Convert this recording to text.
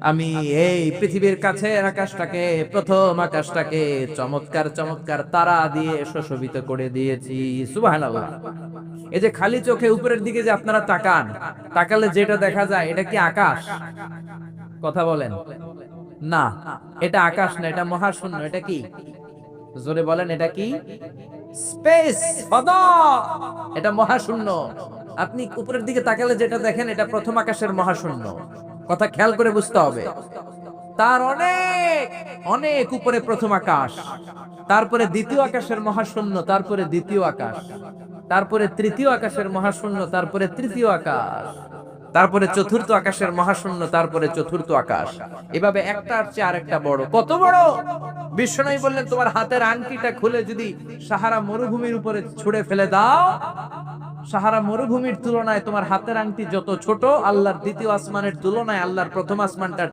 আমি এই পৃথিবীর কাছে আকাশটাকে, প্রথম আকাশটাকে চমৎকার চমৎকার তারা দিয়ে সুশোভিত করে দিয়েছি। সুবহানাল্লাহ। এই যে খালি চোখে উপরের দিকে যে আপনারা তাকান, তাকালে যেটা দেখা যায় এটা কি আকাশ? কথা বলেন। না, এটা আকাশ না, এটা মহাশূন্য। এটা কি? জোরে বলেন, এটা কি? স্পেস, ফাদা। এটা মহাশূন্য। আপনি উপরের দিকে তাকালে যেটা দেখেন এটা প্রথম আকাশের মহাশূন্য। কথা খেয়াল করে বুঝতে হবে। তার অনেক অনেক উপরে প্রথম আকাশ, তারপরে দ্বিতীয় আকাশের মহাশূন্য, তারপরে দ্বিতীয় আকাশ, তারপরে তৃতীয় আকাশের মহাশূন্য, তারপরে তৃতীয় আকাশ, তারপরে চতুর্থ আকাশের মহাশূন্য, তারপরে চতুর্থ আকাশ। এভাবে একটার চেয়ে আরেকটা বড়। কত বড়! বিশ্বনবী বললেন তোমার হাতের আংটিটা খুলে যদি সাহারা মরুভূমির উপরে ছুঁড়ে ফেলে দাও, সাহারা মরুভূমির তুলনায় তোমার হাতের আংটি যত ছোট, আল্লাহর দ্বিতীয় আসমানের তুলনায় আল্লাহর প্রথম আসমানটা